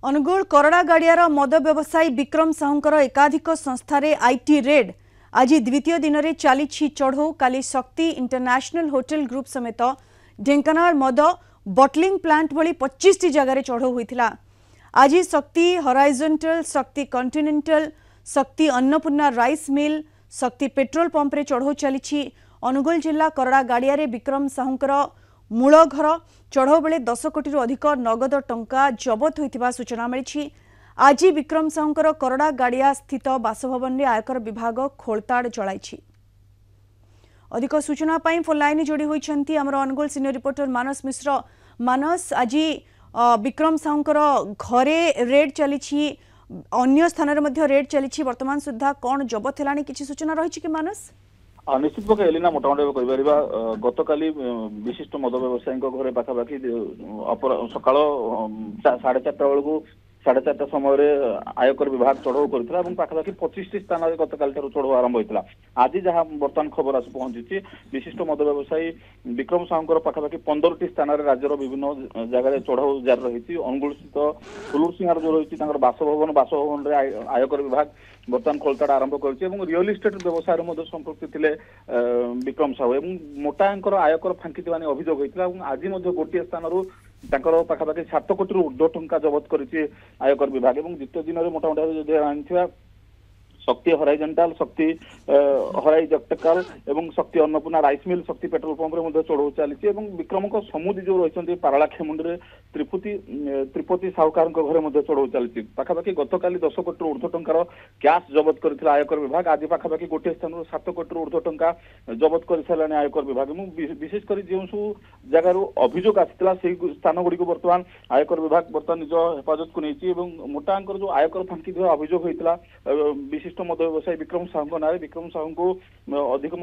अनुगुल करड़ा गाड़ियार मद व्यवसायी विक्रम साहूंकर एकाधिक संस्थार आईटी रेड आज द्वितीय दिन में चली चढ़ऊ काली शक्ति इंटरनेशनल होटल ग्रुप समेत ढेंकानाल मद बटलिंग प्लांट भली 25 टी जगार चढ़ऊ होता। आज शक्ति हॉराइजॉन्टल, शक्ति कॉन्टिनेंटल, शक्ति अन्नपूर्णा राइस मिल, शक्ति पेट्रोल पंप रे चढ़ऊ चली। अनुगुल जिला करड़ा गाड़ियारे विक्रम साहूंकर मूल घर चढ़ऊ बेले 10 कोटी अधिक नगद टंका जबत होइतिबा सूचना मिली। आज विक्रम साहूंकर करड़ा गाड़िया स्थित बासभवन में आयकर विभाग खोलताड़ चलाई। अधिक सूचना पाई फोन लाइन जोड़ी होइछंती हमर अनुगुल सीनियर रिपोर्टर मानस मिश्र। मानस, आज विक्रम साहूंकर घरे रेड चली, अन्य स्थान रे रेड चली, वर्तमान सुधा कौन जबत हेलानी किछि सूचना रही कि मानस? निश्चित पक्ष एलिना मोटामोटी कहीपर गतकाली विशिष्ट मद व्यवसायी घरे पाखापाखि सकाल 4:30 बेलू 4:30 समय आयकर विभाग चढ़ऊ करथिला एवं पाखापाखि 25 टी स्थान में गतकाल चढ़ऊ आरंभ होता। आज जहां बर्तमान खबर आसी पहुंची विशिष्ट मद व्यवसायी विक्रम साहूंकर पाखापाखि 15 टी स्थान में राज्यर विभिन्न जगह चढ़ऊ जारी रही। अनुगुल स्थित फुलुरसिंहार जो रही बासभवन आयकर विभाग बर्तमान खोलताड़ आरंभ कर रियल इस्टेट व्यवसाय संपृक्ति थे विक्रम साहू और मोटा आयकर फांकी अभियोग होता। आज गोटे स्थान पाखापाखि 7 कोटी ऊर्ध्व टंका जबत कर आयकर विभाग। द्वितीय दिन में मोटामोटी शक्ति हॉराइजॉन्टल, शक्ति हॉराइजॉन्टल एवं शक्ति अन्नपूर्णा राइस मिल, शक्ति पेट्रोल पंप रे चढ़ऊ चली। विक्रम समुदी जो रही पारला खेमुंडी त्रिपति साहुकार घरे चढ़ऊ चली। पाखापाखि गतकाली 10 कोटी ऊर्ध्व टंकार कैश जबत कर आयकर विभाग। आज पाखापाखि गोटे स्थान 7 कोटी ऊर्ध्व टंका जबत कर सारे आयकर विभाग। विशेषकर जो सब जगार अभियोग आसाला से स्थान गुड़ी बर्तमान आयकर विभाग बर्तमान निज हेफाजत को नहीं। मोटा जो आयकर फांकी अभियोग होता विशिष्ट मद व्यवसायी विक्रम साहू ना विक्रम साहू को अधिक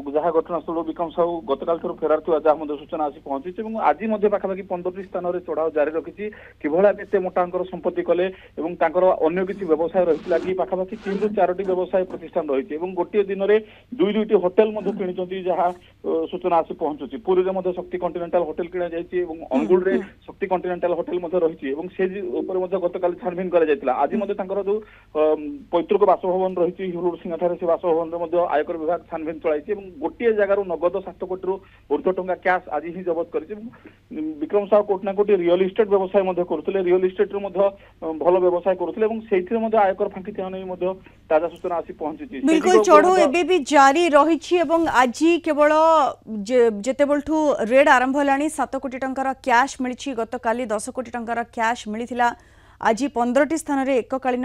जहाँ घटनास्थल विक्रम साहू गतकाल फेरार थी जहाँ सूचना आसी पहुंची। आज पाखापाखि 15 स्थान में चढ़ाऊ जारी रखी कि मोटा संपत्ति कले अन्य किसी व्यवसाय रही कि पाखापाखि 3 ରୁ 4टी व्यवसाय प्रतिष्ठान रही। गोटे दिन में 2-2टी होटेल किणी जहाँ सूचना आसी पहुंचुची। पुरी में शक्ति कॉन्टिनेंटल होटेल किणा जाइए, अनुगुल रे शक्ति कॉन्टिनेंटल होटेल रही से गतकाल छानबीन कर आज जो पैतृक बासभवन रही हुलुरसिंहा से बासभवन में आयकर विभाग छानबीन चलाई। गोटे जगार नगद 7 कोटी ऊर्ध्व टंका कैश आज ही जबत कर। विक्रम साहू कोटना कोटी रियल इस्टेट व्यवसाय करते, रियल इस्टेट भल व्यवसाय करते आयकर फांकी ताजा सूचना आसी पहुंची। बिल्कुल चढ़ऊ एबे भी जारी रही। आज केवल जेतेबेलठू रेड आरंभ होलानी 7 कोटी टंकार कैश मिली, गतकाली 10 कोटी टंकार कैश मिलिथिला। आज 15टी स्थान में एककालीन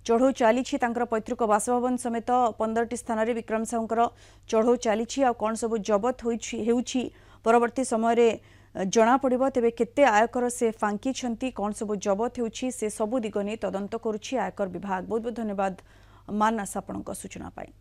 चढ़ऊ चली। पैतृक बासभवन समेत 15टी स्थान में विक्रम साहूंकर चढ़ऊ चली। कौन सब जबत होउछि परवर्ती समय जना पड़िबो। तेबे केते आयकर से फांकी छंती, कौन सब जबत होउछि से सबु दिग ने तदंत करुछि आयकर विभाग। बहुत बहुत धन्यवाद मानस आपनक सूचना पाई।